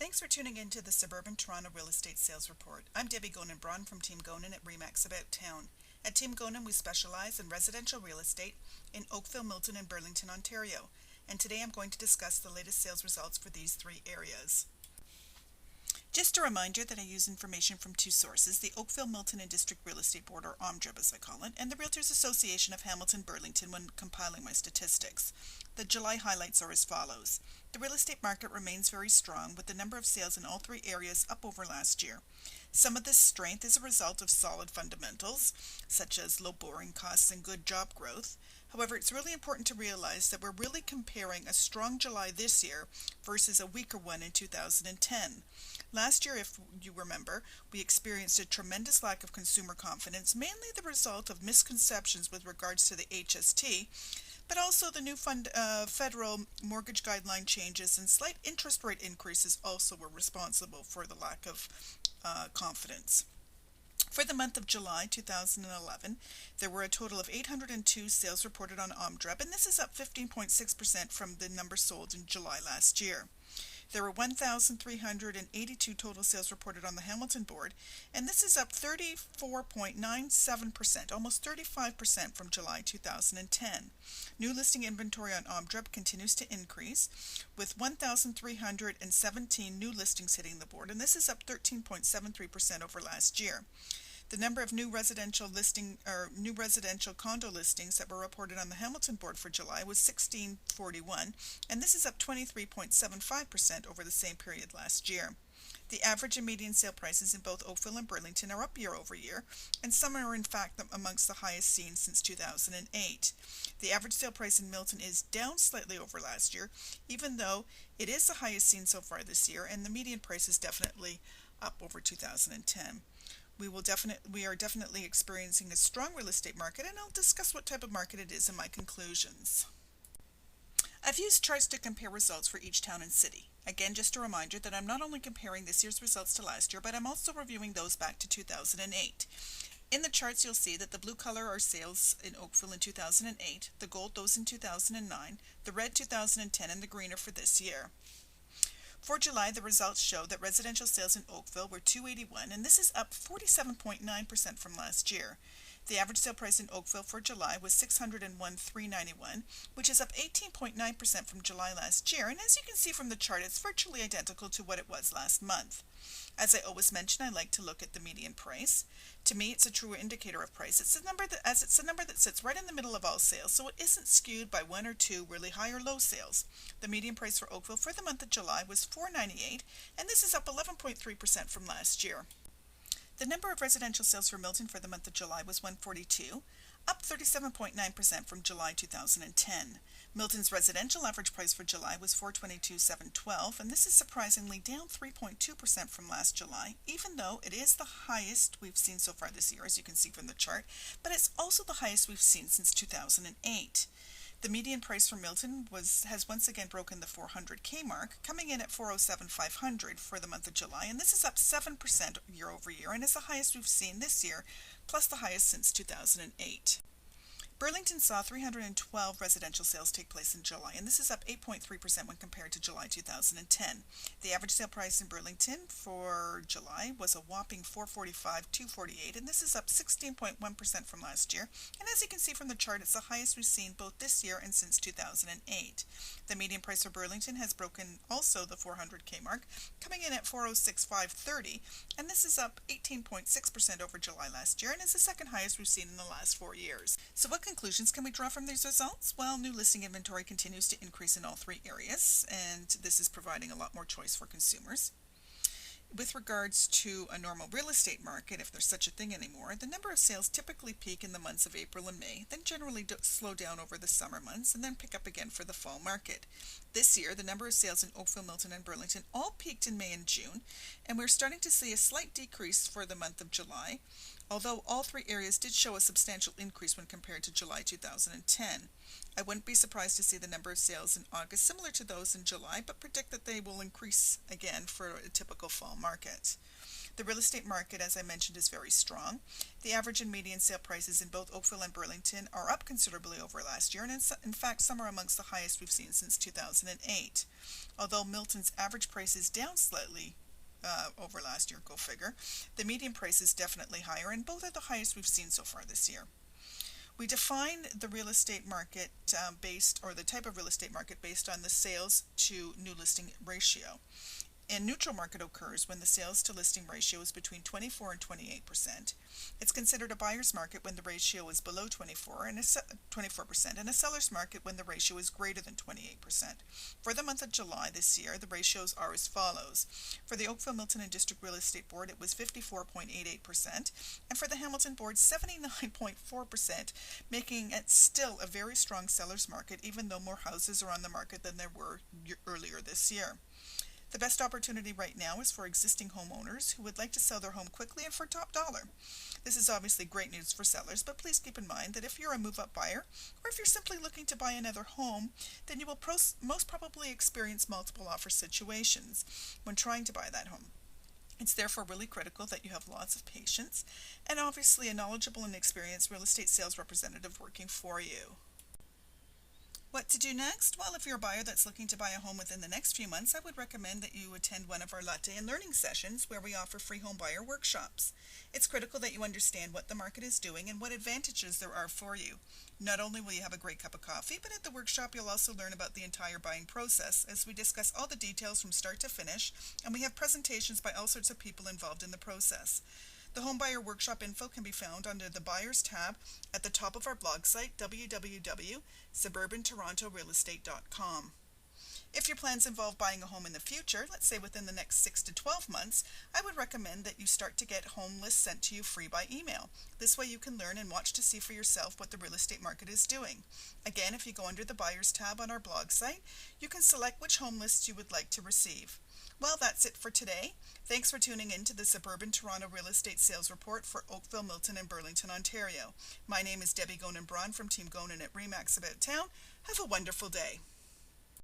Thanks for tuning in to the Suburban Toronto Real Estate Sales Report. I'm Debbie Gonin from Team Gonin at RE/MAX About Town. At Team Gonin, we specialize in residential real estate in Oakville, Milton, and Burlington, Ontario. And today I'm going to discuss the latest sales results for these three areas. Just a reminder that I use information from two sources, the Oakville, Milton, and District Real Estate Board, or OMDREB as I call it, and the Realtors Association of Hamilton, Burlington when compiling my statistics. The July highlights are as follows. The real estate market remains very strong, with the number of sales in all three areas up over last year. Some of this strength is a result of solid fundamentals, such as low borrowing costs and good job growth. However, it's really important to realize that we're really comparing a strong July this year versus a weaker one in 2010. Last year, if you remember, we experienced a tremendous lack of consumer confidence, mainly the result of misconceptions with regards to the HST, but also the new federal mortgage guideline changes and slight interest rate increases also were responsible for the lack of confidence. For the month of July 2011, there were a total of 802 sales reported on OMDREB, and this is up 15.6% from the number sold in July last year. There were 1,382 total sales reported on the Hamilton board, and this is up 34.97%, almost 35% from July 2010. New listing inventory on OMDREB continues to increase, with 1,317 new listings hitting the board, and this is up 13.73% over last year. The number of new residential condo listings that were reported on the Hamilton board for July was 1,641, and this is up 23.75% over the same period last year. The average and median sale prices in both Oakville and Burlington are up year over year, and some are in fact amongst the highest seen since 2008. The average sale price in Milton is down slightly over last year, even though it is the highest seen so far this year, and the median price is definitely up over 2010. We are definitely experiencing a strong real estate market, and I'll discuss what type of market it is in my conclusions. I've used charts to compare results for each town and city. Again, just a reminder that I'm not only comparing this year's results to last year, but I'm also reviewing those back to 2008. In the charts, you'll see that the blue color are sales in Oakville in 2008, the gold those in 2009, the red 2010, and the green are for this year. For July, the results show that residential sales in Oakville were $281, and this is up 47.9% from last year. The average sale price in Oakville for July was $601,391, which is up 18.9% from July last year, and as you can see from the chart, it's virtually identical to what it was last month. As I always mention, I like to look at the median price. To me, it's a true indicator of price. It's a number that sits right in the middle of all sales, so it isn't skewed by one or two really high or low sales. The median price for Oakville for the month of July was $498, and this is up 11.3% from last year. The number of residential sales for Milton for the month of July was 142, up 37.9% from July 2010. Milton's residential average price for July was $422,712, and this is surprisingly down 3.2% from last July, even though it is the highest we've seen so far this year, as you can see from the chart, but it's also the highest we've seen since 2008. The median price for Milton has once again broken the $400K mark, coming in at $407,500 for the month of July, and this is up 7% year over year and is the highest we've seen this year, plus the highest since 2008. Burlington saw 312 residential sales take place in July, and this is up 8.3% when compared to July 2010. The average sale price in Burlington for July was a whopping $445,248, and this is up 16.1% from last year. And as you can see from the chart, it's the highest we've seen both this year and since 2008. The median price for Burlington has broken also the $400K mark, coming in at $406,530, and this is up 18.6% over July last year and is the second highest we've seen in the last 4 years. So what conclusions can we draw from these results? Well, new listing inventory continues to increase in all three areas, and this is providing a lot more choice for consumers. With regards to a normal real estate market, if there's such a thing anymore, the number of sales typically peak in the months of April and May, then generally slow down over the summer months, and then pick up again for the fall market. This year, the number of sales in Oakville, Milton, and Burlington all peaked in May and June, and we're starting to see a slight decrease for the month of July. although all three areas did show a substantial increase when compared to July 2010. I wouldn't be surprised to see the number of sales in August similar to those in July, but predict that they will increase again for a typical fall market. The real estate market, as I mentioned, is very strong. The average and median sale prices in both Oakville and Burlington are up considerably over last year, and in fact some are amongst the highest we've seen since 2008. Although Milton's average price is down slightly over last year, go figure, the median price is definitely higher, and both are the highest we've seen so far this year. We define the real estate market or the type of real estate market based on the sales to new listing ratio. A neutral market occurs when the sales to listing ratio is between 24 and 28%. It's considered a buyer's market when the ratio is below 24% and a seller's market when the ratio is greater than 28%. For the month of July this year, the ratios are as follows. For the Oakville, Milton, and District Real Estate Board, it was 54.88%, and for the Hamilton Board, 79.4%, making it still a very strong seller's market, even though more houses are on the market than there were earlier this year. The best opportunity right now is for existing homeowners who would like to sell their home quickly and for top dollar. This is obviously great news for sellers, but please keep in mind that if you're a move-up buyer, or if you're simply looking to buy another home, then you will most probably experience multiple offer situations when trying to buy that home. It's therefore really critical that you have lots of patience and obviously a knowledgeable and experienced real estate sales representative working for you. What to do next? Well, if you're a buyer that's looking to buy a home within the next few months, I would recommend that you attend one of our latte and learning sessions where we offer free home buyer workshops. It's critical that you understand what the market is doing and what advantages there are for you. Not only will you have a great cup of coffee, but at the workshop you'll also learn about the entire buying process as we discuss all the details from start to finish, and we have presentations by all sorts of people involved in the process. The Homebuyer Workshop info can be found under the Buyers tab at the top of our blog site, www.suburbantorontorealestate.com. If your plans involve buying a home in the future, let's say within the next 6 to 12 months, I would recommend that you start to get home lists sent to you free by email. This way you can learn and watch to see for yourself what the real estate market is doing. Again, if you go under the Buyers tab on our blog site, you can select which home lists you would like to receive. Well, that's it for today. Thanks for tuning in to the Suburban Toronto Real Estate Sales Report for Oakville, Milton, and Burlington, Ontario. My name is Debbie Gonin from Team Gonin at RE/MAX About Town. Have a wonderful day.